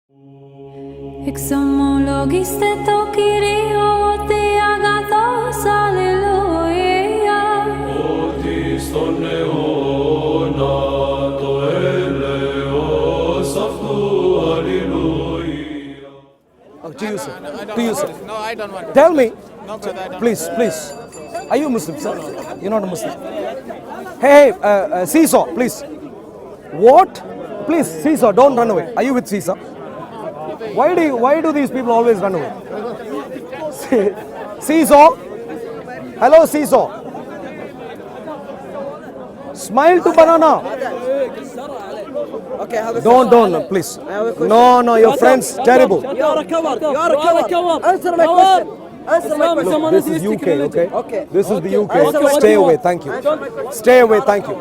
Exomologiste tokirio te agathos alleluia. Otis ton neona to eleos aftu alleluia. Oh, to you, sir. To you, sir. No, I don't want. Tell me, No, brother, I don't. please. Are you a Muslim, sir? You're not a Muslim. Hey, Seesaw, please. What? Please, Seesaw, don't run away. Are you with Seesaw? Why do these people always run away? Seesaw? Hello, Seesaw. Smile to banana. Okay, have a Don't, please. No, your friend's terrible. You are a coward. Answer my question. Answer my question. Look, this is UK, okay? Okay. This is the UK. Answer what Stay you away, want. thank you. Answer my question. Stay away, thank you.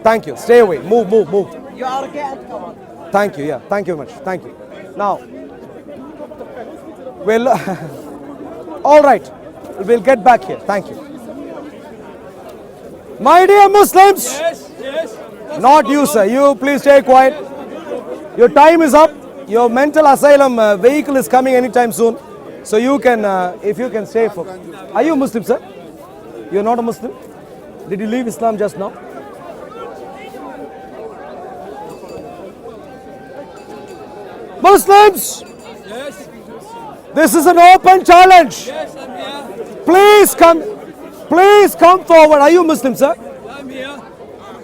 Thank you. Stay away. Move. You are a coward. Thank you, yeah. Thank you very much. Thank you. Now, well, all right. We'll get back here. Thank you. My dear Muslims. Not you, sir. You please stay quiet. Your time is up. Your mental asylum vehicle is coming anytime soon. So you can, if you can stay for. Are you a Muslim, sir? You're not a Muslim? Did you leave Islam just now? Muslims! This is an open challenge. Please come forward. Are you Muslim, sir? I'm here.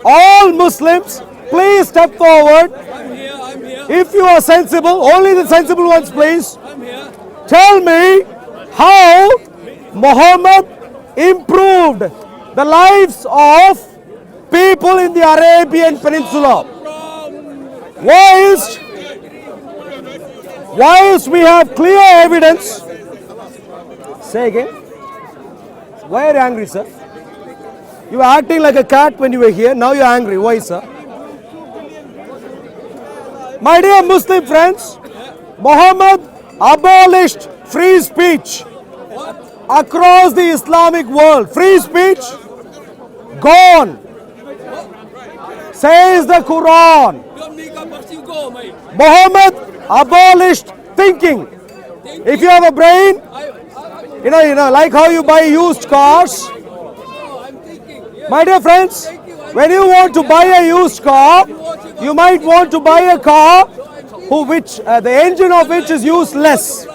All Muslims, please step forward. I'm here. If you are sensible, only the sensible ones, please. I'm here. Tell me how Muhammad improved the lives of people in the Arabian Peninsula. Whilst we have clear evidence. Say again. Why are you angry, sir? You were acting like a cat when you were here. Now you're angry. Why, sir? My dear Muslim friends, Muhammad abolished free speech across the Islamic world. Free speech gone, says the Quran. Don't make up as you go, mate. Muhammad abolished thinking. If you have a brain, you know, like how you buy used cars. I'm thinking. Yeah. My dear friends, when you want to buy a used car, you might want to buy a car which the engine of which is useless.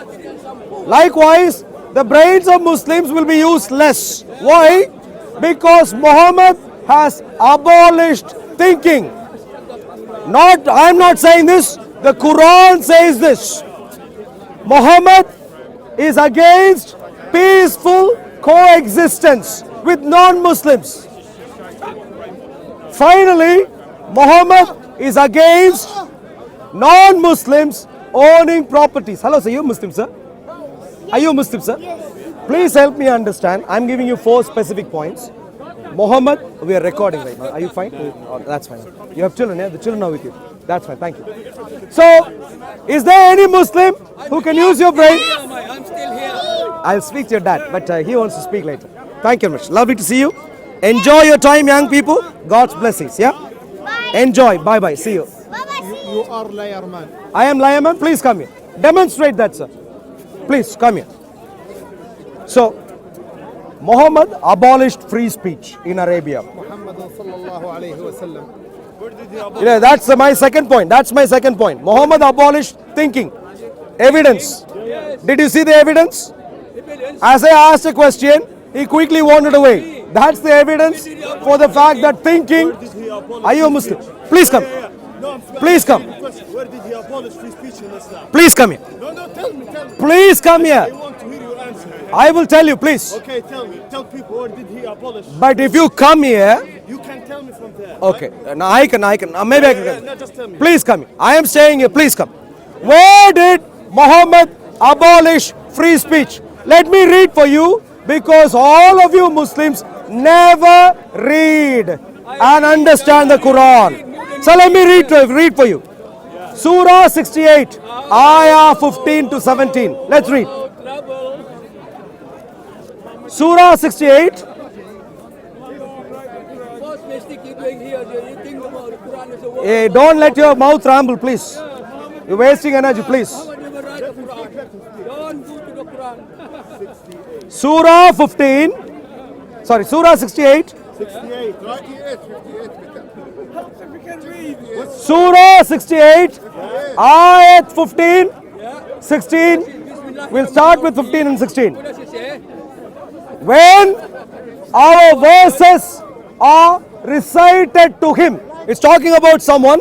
Likewise, the brains of Muslims will be useless. Why? Because Muhammad has abolished thinking. I am not saying this. The Quran says this. Muhammad is against peaceful coexistence with non-Muslims. Finally, Muhammad is against non-Muslims owning properties. Hello, sir. Are you a Muslim, sir? Are you a Muslim, sir? Yes. Please help me understand. I'm giving you 4 specific points. Muhammad, we are recording right now. Are you fine? Oh, that's fine. You have children, yeah? The children are with you. That's fine. Thank you. So, is there any Muslim who can use your brain? I'm still here. I'll speak to your dad, but he wants to speak later. Thank you very much. Lovely to see you. Enjoy your time, young people. God's blessings, yeah? Enjoy. Bye-bye. See you. You are liar, man. I am liar man. Please come here. Demonstrate that, sir. Please come here. So, Muhammad abolished free speech in Arabia. Muhammad sallallahu alayhi wa sallam. That's my second point. Muhammad abolished thinking. Evidence. Did you see the evidence? As I asked a question, he quickly wandered away. That's the evidence for the fact that thinking. Are you a Muslim? Please come. Please come. Where did he abolish free speech in Islam? Please come here. No, tell me. Please come I here. want to hear your answer. I will tell you, please. Okay, tell me. Tell people where did he abolish? But if you come here, You can tell me from there. okay. Now I can. Maybe I can. No, just tell me. Please come here. I am staying here. Please come. Where did Muhammad abolish free speech? Let me read for you because all of you Muslims never read and understand the Quran. So let me read for you. Surah 68, Ayah 15 to 17. Let's read. Surah 68. What mistake you doing here? You think about the Quran is a word. Don't let your mouth ramble, please. You're wasting energy, please. I would never write the Quran. Don't go to the Quran. Surah 15. Sorry, Surah 68. 68, right? Surah 68. Ayat 15. 16. We'll start with 15 and 16. What does it say? When our verses are recited to him, it's talking about someone.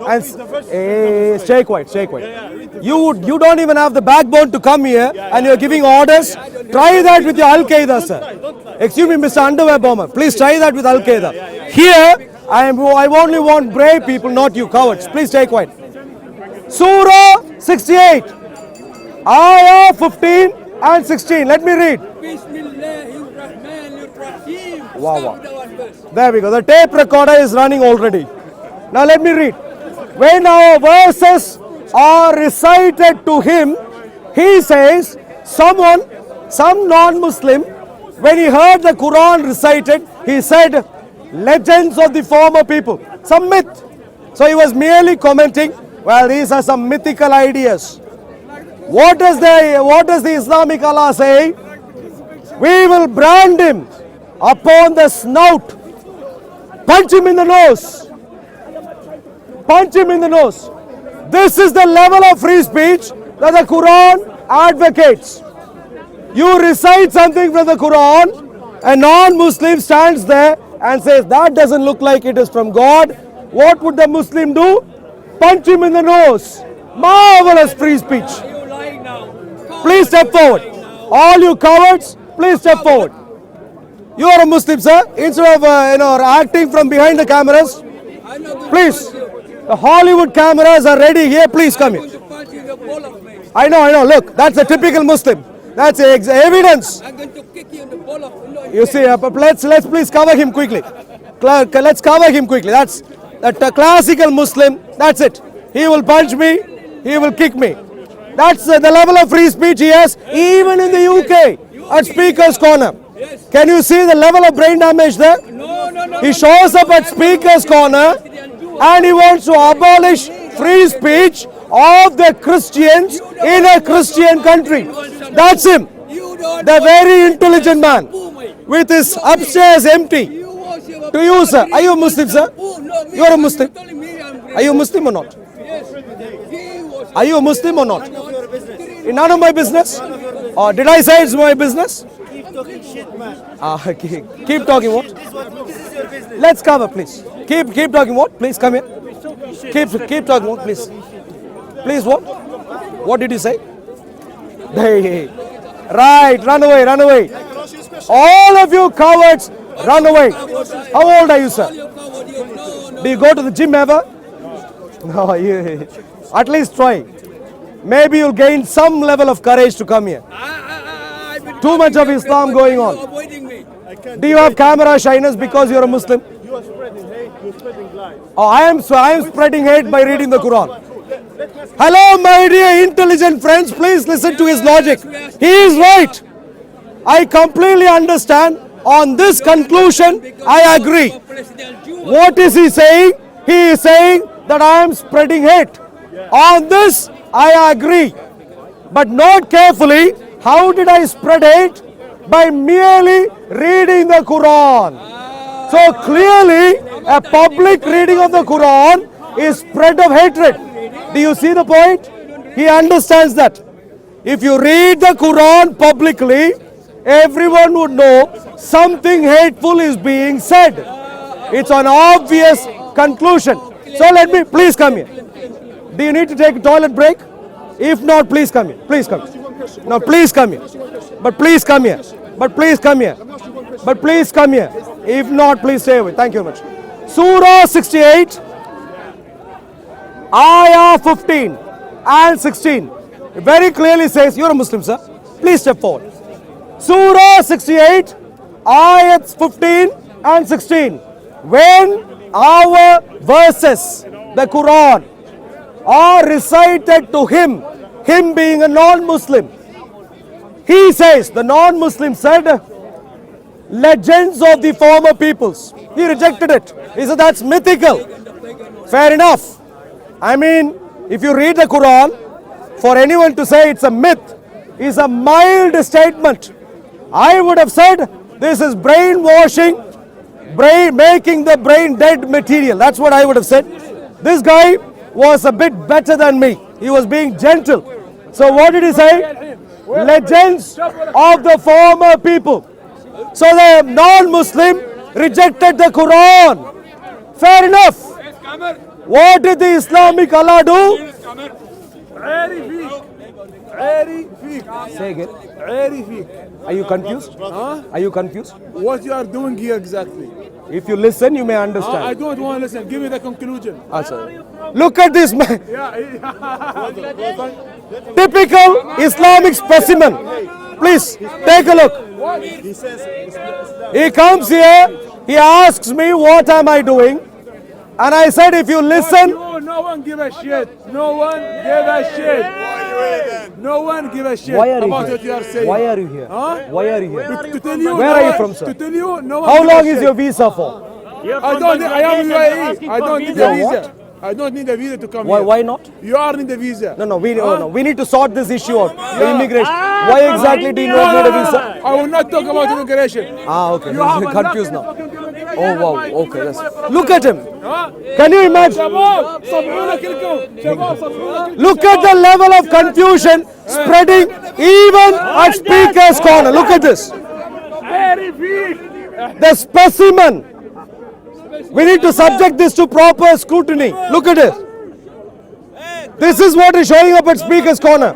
And hey, stay quiet, stay quiet. You don't even have the backbone to come here, and you're giving orders. Try that with your Al Qaeda, sir. Excuse me, Mr. Underwear Bomber. Please try that with Al Qaeda. Here, I only want brave people, not you cowards. Please stay quiet. Surah 68, Ayah 15 and 16. Let me read. Bismillahirrahmanirrahim. Wow, wow. Stop the one verse. There we go. The tape recorder is running already. Now let me read. When our verses are recited to him, he says, some non-Muslim, when he heard the Quran recited, he said, legends of the former people. Some myth. So he was merely commenting, well, these are some mythical ideas. What does the Islamic Allah say? We will brand him upon the snout. Punch him in the nose. Punch him in the nose. This is the level of free speech that the Quran advocates. You recite something from the Quran, a non-Muslim stands there and says, that doesn't look like it is from God. What would the Muslim do? Punch him in the nose. Marvelous free speech. You're lying now. Please step forward. All you cowards, please step forward. You are a Muslim, sir. Instead of acting from behind the cameras, I'm not going please. to punch you. The Hollywood cameras are ready here. Please come I'm here. going to punch you in the ball of me. I know. Look, that's a typical Muslim. That's evidence. I'm going to kick you in the ball of no, You see, but let's please cover him quickly. Let's cover him quickly. That's a classical Muslim. That's it. He will punch me. He will kick me. That's the level of free speech he has, even in the UK at Speaker's Corner. Can you see the level of brain damage there? No. He shows up at Speaker's Corner and he wants to abolish free speech of the Christians in a Christian country. That's him. The very intelligent man with his upstairs empty. To you, sir. Are you a Muslim, sir? You are a Muslim. Are you a Muslim or not? Are you a Muslim or not? None of my business? Or did I say it's my business? Keep talking shit, man. Keep talking what? This is your business. Let's cover, please. Keep talking what? Please come here. Keep talking what? Please. Please what? What did you say? Hey. Right, run away. All of you cowards, run away. How old are you, sir? Do you go to the gym ever? No, you, at least try. Maybe you'll gain some level of courage to come here. Too much of Islam going on. Do you have camera shyness because you're a Muslim? You are spreading hate, you're spreading lies. Oh, I am spreading hate by reading the Quran. Hello, my dear intelligent friends, please listen to his logic. He is right. I completely understand. On this conclusion, I agree. What is he saying? He is saying that I am spreading hate. On this, I agree. But note carefully, how did I spread hate? By merely reading the Quran. So clearly, a public reading of the Quran is spread of hatred. Do you see the point? He understands that. If you read the Quran publicly, everyone would know something hateful is being said. It's an obvious conclusion. So let me, please come here. Do you need to take a toilet break? If not, please come here. Please come here. No, please come here. But please come here. But please come here. But please come here. If not, please stay away. Thank you very much. Surah 68, Ayah 15 and 16. It very clearly says, you're a Muslim, sir. Please step forward. Surah 68, Ayats 15 and 16. When our verses, the Quran, are recited to him, him being a non-Muslim, he says, the non-Muslim said, legends of the former peoples. He rejected it. He said, that's mythical. Fair enough. I mean, If you read the Quran, for anyone to say it's a myth is a mild statement. I would have said this is brainwashing, making the brain dead material. That's what I would have said. This guy was a bit better than me. He was being gentle. So what did he say? Legends of the former people. So the non-Muslim rejected the Quran. Fair enough. What did the Islamic Allah do? Say again. Are you confused? Are you confused? What you are doing here exactly? If you listen, you may I understand. don't want to listen. Give me the conclusion. Look at this man. Typical Islamic specimen. Please take a look. He comes here, he asks me what am I doing, and I said if you listen. No one give a shit. No one give a shit. No one give a shit Why are you about here? what you are saying. Why are you here? Huh? Why are you here? To tell you. Where no are you one- from, sir? To tell you, no one. How give a long is shit. your visa for? I don't. I am UAE. I don't need a You're visa. what? I don't need a visa to come Why? here. Why not? You are in the visa. No, we need to sort this issue out. The immigration. Why exactly do you not need a visa? I will not talk about immigration. Okay. You have You're a confused lot now. of fucking immigration. Oh wow. My- Okay. my Yes. problem. Look at him. Huh? Can you imagine? شباب صبحونا كلكم شباب صبحونا كلكم. Look at the level of confusion spreading even at speaker's corner. Look at this. عاري فيك. The specimen. We need to subject this to proper scrutiny. Look at it. This is what is showing up at speaker's corner.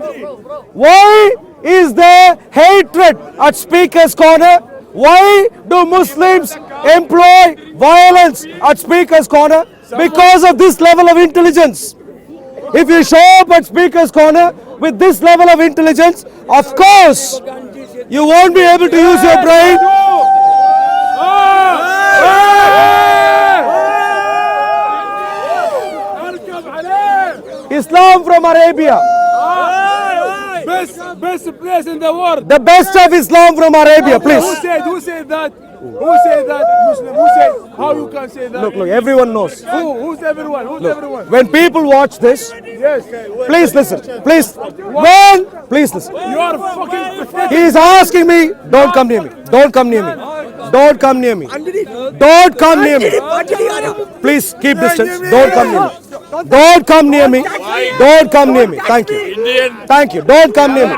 Why is there hatred at speaker's corner? Why do Muslims employ violence at speaker's corner? Because of this level of intelligence. If you show up at speaker's corner with this level of intelligence, of course, you won't be able to use your brain. اركب عليه. Islam from Arabia. Best place in the world. The best of Islam from Arabia, please. Who said that? Who said that? Muslim. Who said? How you can say that? Look, everyone knows. Who's everyone? Who's everyone? When people watch this, Yes. please listen. Please listen. You are fucking pathetic. He is asking me, don't come near me. Don't come near me. Don't come near me. Don't come near me. Please keep distance. Don't come near me. Don't come near me. Don't come near me. Thank you. Thank you. Don't come near me.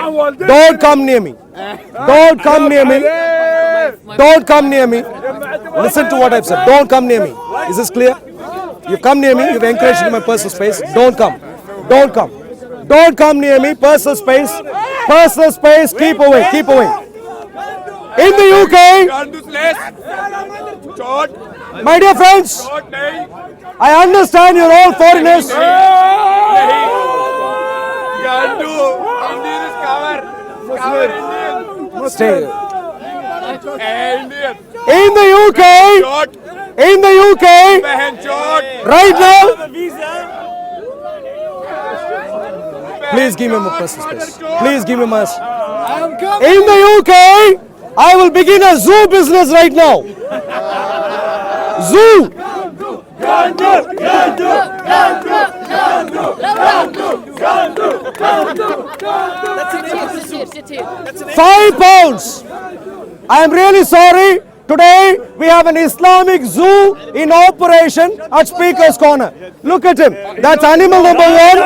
Don't come near me. Don't come near me. Don't come near me. Listen to what I've said. Don't come near me. Is this clear? You come near me, you've encroached in my personal space. Don't come. Don't come. Don't come near me. Personal space. Personal space. Keep away. Keep away. In the UK, my dear friends, I understand you're all foreigners. Stay. In the UK, right now, please give me my personal space. Please give me my. In the UK, I will begin a zoo business right now. Zoo. £5. I am really sorry. Today we have an Islamic zoo in operation at Speaker's Corner. Look at him. That's animal number one.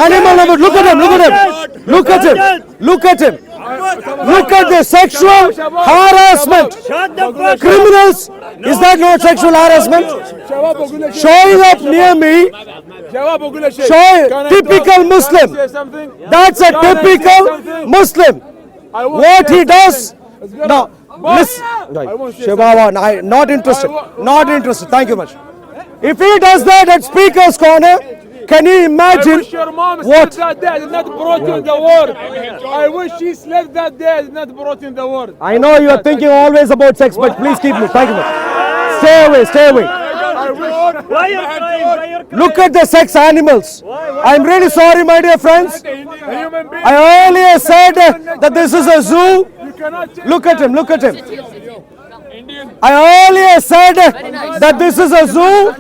Animal number. Look at him. Look at him. Look at him. Look at him. Look at the sexual harassment. Criminals. Is that not sexual harassment? Showing up near me. Typical Muslim. That's a typical Muslim. What he does. Now, listen. Shababa, not interested. Not interested. Thank you much. If he does that at Speaker's Corner, can you imagine I wish your mom what? slept that day. I did not brought you in the world. I wish she slept that day. I did not brought you in the world. I know you are thinking always about sex, but please keep me. Thank you much. Stay away. Stay away. Why you crying? Look at the sex animals. I'm really sorry, my dear friends. I earlier said that this is a zoo. Look at him. Look at him. I earlier said that this is a zoo.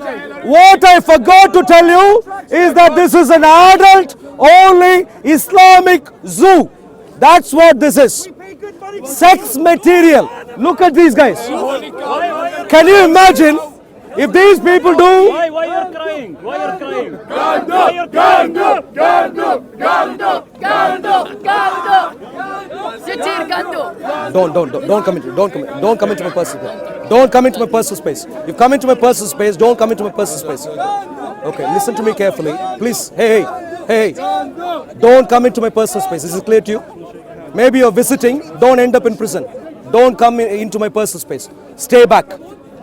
What I forgot to tell you is that this is an adult only Islamic zoo. That's what this is. Sex material. Look at these guys. Can you imagine if these people do? Why you're crying? Why you're crying? Why you're crying? Don't come into my personal space. Don't come into my personal space. You've come into my personal space. Don't come into my personal space. Okay, listen to me carefully, please. Hey. Don't come into my personal space. Is it clear to you? Maybe you're visiting. Don't end up in prison. Don't come into my personal space. Stay back.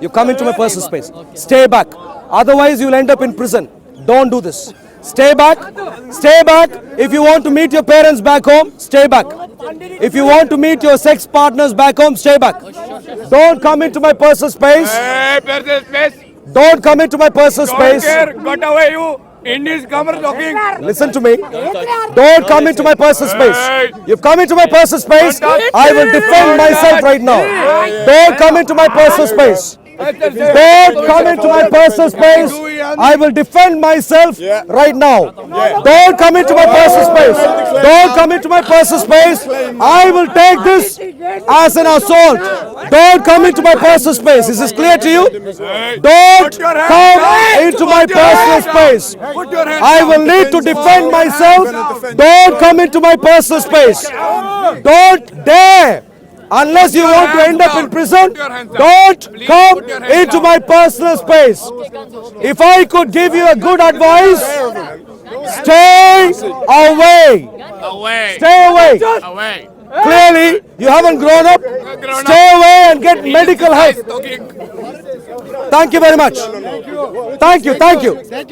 You come into my personal space. Stay back. Otherwise, you'll end up in prison. Don't do this. Stay back. Stay back. If you want to meet your parents back home, stay back. If you want to meet your sex partners back home, stay back. Don't come into my personal space. Hey, personal space. Don't come into my personal space. Got away you. Indians come talking. Listen to me. Don't come into my personal space. You've come into my personal space. I will defend myself right now. Don't come into my personal space. Don't come into my personal space. I will defend myself right now. Don't come into my personal space. Don't come into my personal space. I will take this as an assault. Don't come into my personal space. Is this clear to you? Don't come into my personal space. I will need to defend myself. Don't come into my personal space. Don't dare. Unless you want to end up in prison, don't come into my personal space. If I could give you a good advice, stay away. Stay away. Clearly, you haven't grown up. Stay away and get medical help. Thank you very much. Thank you.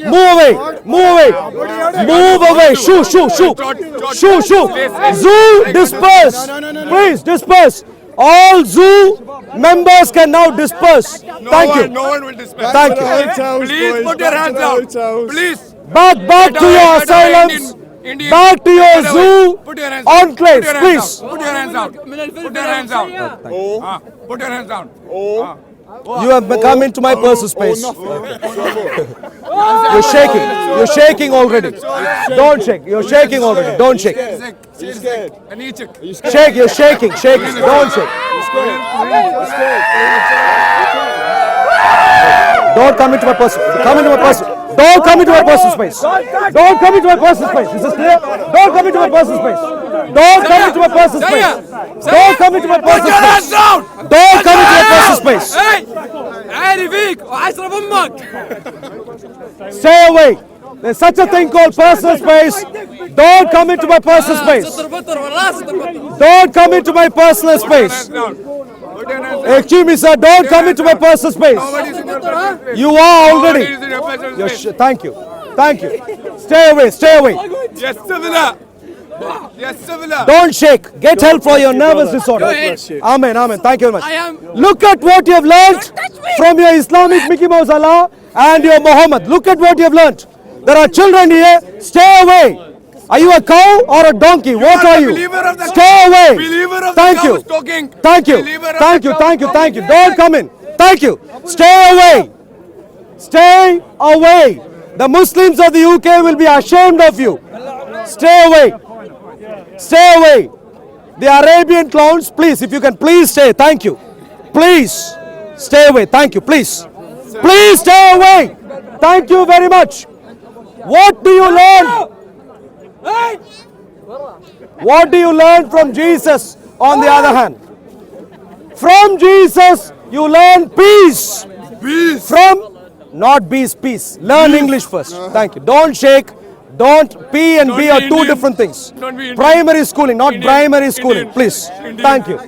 Move away. Move away. Shoo. Zoo, disperse. Please, disperse. All zoo members can now disperse. Thank you. No one will disperse. Thank you. Please put your hands down. Please. Back to your asylums. Back to your zoo enclaves, please. Put your hands down. Put your hands down. Put your hands down. You have come into my personal space. You're shaking. You're shaking already. Don't shake. You're shaking already. Don't shake. She's scared. Shake. You're shaking. Don't shake. Don't come into my personal. Come into my personal. Don't come into my personal space. Don't come into my personal space. Is this clear? Don't come into my personal space. Don't come into my personal space. Don't come into my personal space. Don't come into my personal space. Stay away. There's such a thing called personal space. Don't come into my personal space. Don't come into my personal space. Excuse me, sir. Don't come into my personal space. You are already. Thank you. Stay away. Yes, Savila. Don't shake. Get help for your nervous disorder. Amen. Thank you very much. Look at what you have learned from your Islamic Mickey Mouse Allah and your Muhammad. Look at what you have learned. There are children here. Stay away. Are you a cow or a donkey? What are you? Stay away. Thank you. Don't come in. Thank you. Stay away. The Muslims of the UK will be ashamed of you. Stay away. The Arabian clowns, please, if you can please stay. Thank you. Please stay away. Thank you. Please stay away. Thank you very much. What do you learn? What do you learn from Jesus on the other hand? From Jesus, you learn peace. Not peace. Learn English first. Thank you. Don't shake. Don't P and B are two different things. Primary schooling, not primary schooling. Please. Thank you.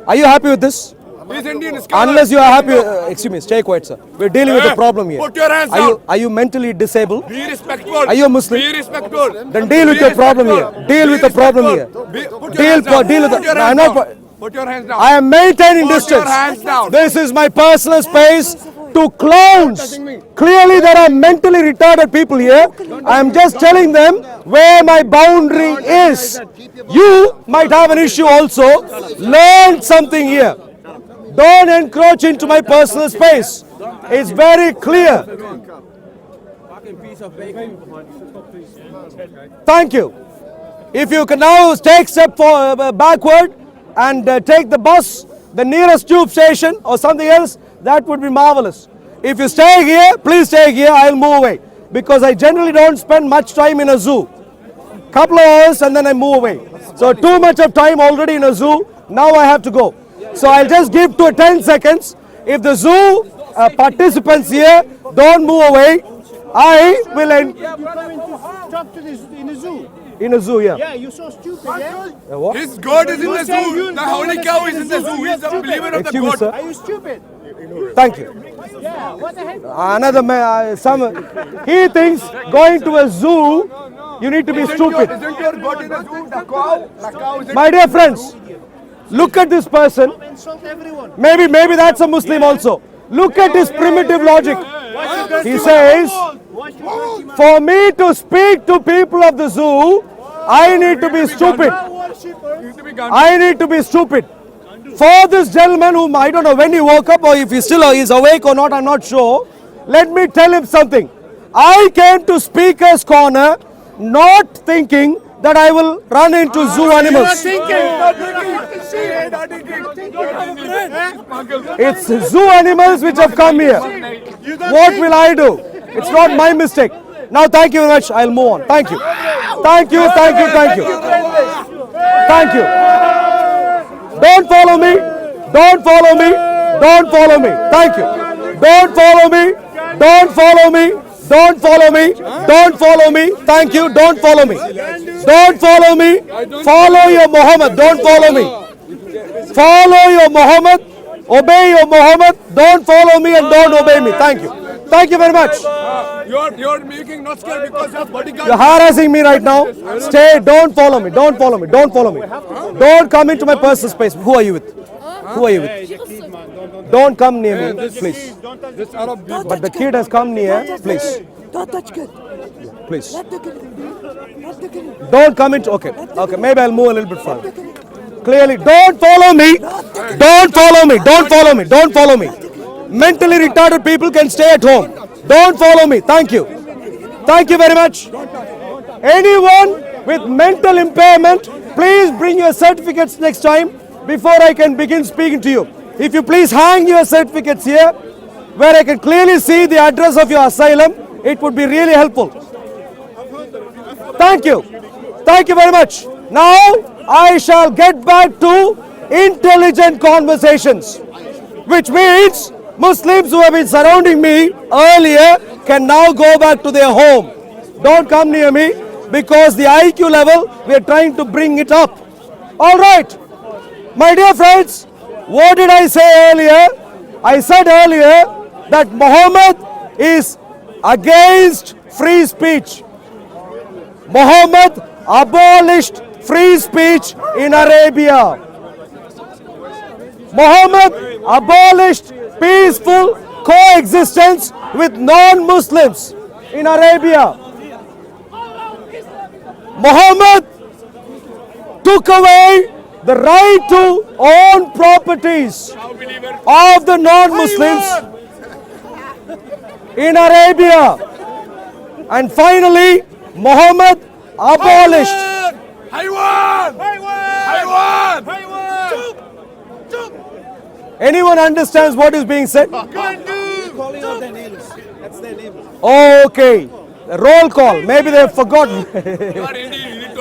Are you happy with this? Unless you are happy, excuse me, stay quiet, sir. We're dealing with a problem here. Put your hands down. Are you mentally disabled? Be respectful. Are you a Muslim? Be respectful. Then deal with your problem here. Deal with the problem here. Deal with it. I'm not. Put your hands down. I am maintaining Put your distance. hands down. This is my personal space to clowns. Clearly there are mentally retarded people here. I am just telling them where my boundary is. You might have an issue also. Learn something here. Don't encroach into my personal space. It's very clear. Thank you. If you can now take step backward and take the bus, the nearest tube station or something else, that would be marvelous. If you stay here, please stay here. I'll move away because I generally don't spend much time in a zoo. Couple of hours and then I move away. So too much of time already in a zoo. Now I have to go. So I'll just give to 10 seconds. If the zoo participants here don't move away, I will end. Talk to this in the zoo. In a zoo, yeah. Yeah, you're so stupid, yeah? What? His God is in the zoo. The holy cow is in the zoo. He is a believer of the Excuse me, God. sir. Are you stupid? Thank you. Yeah, what the heck? Another man, he thinks going to a zoo, you need to be stupid. Isn't your God in the zoo? The cow? The cow is in My dear friends, look at this person. Insult everyone. Maybe that's a Muslim also. Look at his primitive logic. He says, for me to speak to people of the zoo, I need to be stupid. I need to be stupid. For this gentleman whom I don't know when he woke up or if he still is awake or not, I'm not sure. Let me tell him something. I came to Speaker's Corner not thinking that I will run into zoo animals. It's zoo animals which have come here. What will I do? It's not my mistake. Now thank you very much. I'll move on. Thank you. Thank you, thank you, thank you. Thank you. Don't follow me. Don't follow me. Don't follow me. Thank you. Don't follow me. Don't follow me. Don't follow me. Don't follow me. Thank you. Don't follow me. Don't follow me. Follow your Muhammad. Don't follow me. Follow your Muhammad. Obey your Muhammad. Don't follow me and don't obey me. Thank you. Thank you very much. You're making not scared because of bodyguard. You're harassing me right now. Stay. Don't follow me. Don't follow me. Don't follow me. Don't come into my personal space. Who are you with? Who are you with? Don't come near me, please. This Arab But the kid has come near. Please. Don't touch kid. Please. Let the kid. Let the kid. Don't come into. Okay. Okay. Maybe I'll move a little bit further. Clearly. Don't follow me. Don't follow me. Don't follow me. Don't follow me. Mentally retarded people can stay at home. Don't follow me. Thank you. Thank you very much. Anyone with mental impairment, please bring your certificates next time before I can begin speaking to you. If you please hang your certificates here, where I can clearly see the address of your asylum, it would be really helpful. Thank you. Thank you very much. Now, I shall get back to intelligent conversations, which means Muslims who have been surrounding me earlier can now go back to their home. Don't come near me because the IQ level, we are trying to bring it up. All right. My dear friends, what did I say earlier? I said earlier that Muhammad is against free speech. Muhammad abolished free speech in Arabia. Muhammad abolished peaceful coexistence with non-Muslims in Arabia. Muhammad took away the right to own properties of the non-Muslims in Arabia. And finally, Muhammad abolished. Anyone understands what is being said? Okay. Roll call. Maybe they've forgotten.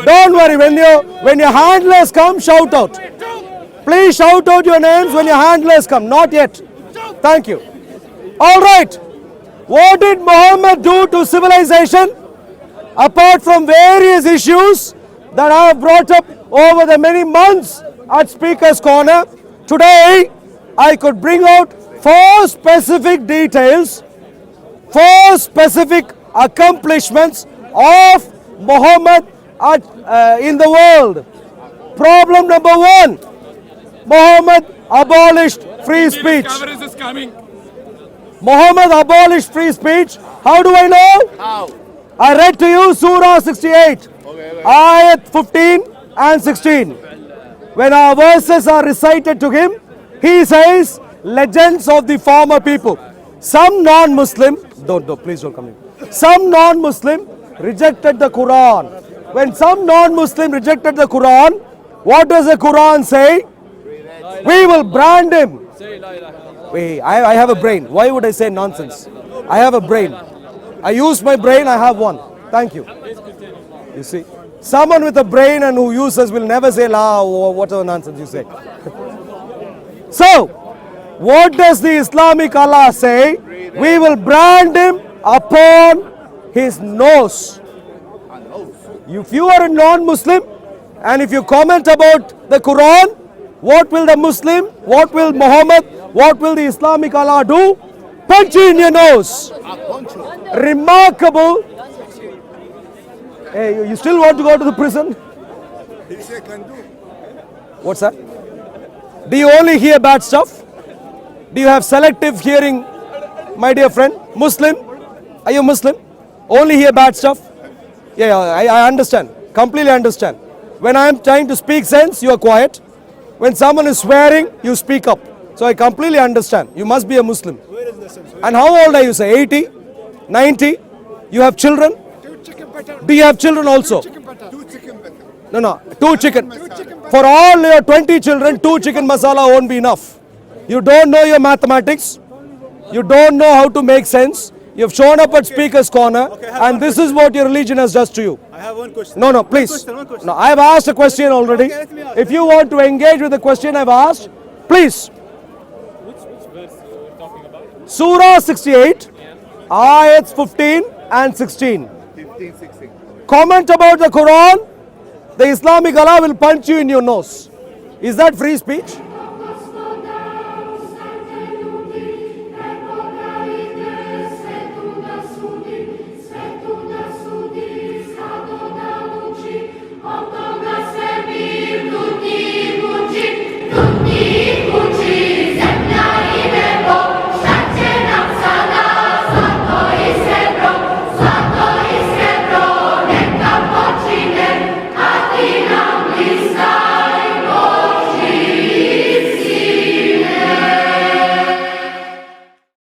Don't worry. When your handlers come, shout out. Please shout out your names when your handlers come. Not yet. Thank you. All right. What did Muhammad do to civilization? Apart from various issues that I have brought up over the many months at Speaker's Corner, today I could bring out 4 specific details, 4 specific accomplishments of Muhammad in the world. Problem number 1, Muhammad abolished free speech. Muhammad abolished free speech. How do I know? How? I read to you Surah 68, Ayat 15 and 16. When our verses are recited to him, he says, legends of the former people. Some non-Muslim, please don't come in. some non-Muslim rejected the Quran. When some non-Muslim rejected the Quran, what does the Quran say? We will brand him. Wait, I have a brain. Why would I say nonsense? I have a brain. I use my brain, I have one. Thank you. You see, someone with a brain and who uses will never say la or whatever nonsense you say. So, what does the Islamic Allah say? We will brand him upon his nose. If you are a non-Muslim and if you comment about the Quran, what will the Muslim, what will Muhammad, what will the Islamic Allah do? Punch you in your nose. Remarkable. Hey, you still want to go to the prison? What's that? Do you only hear bad stuff? Do you have selective hearing, my dear friend? Muslim? Are you Muslim? Only hear bad stuff? Yeah, I understand. Completely understand. When I am trying to speak sense, you are quiet. When someone is swearing, you speak up. So I completely understand. You must be a Muslim. And how old are you, say? 80? 90? You have children? Do you have children also? No, 2 chicken. For all your 20 children, 2 chicken masala won't be enough. You don't know your mathematics. You don't know how to make sense. You've shown up at Speaker's Corner, and this is what your religion has done to you. I have one question. No, please. One question. No, I have asked a question already. Okay, let me ask. If you want to engage with the question I've asked, please. Which verse you're talking about? Surah 68, ayats 15 and 16. Comment about the Quran, the Islamic Allah will punch you in your nose. Is that free speech?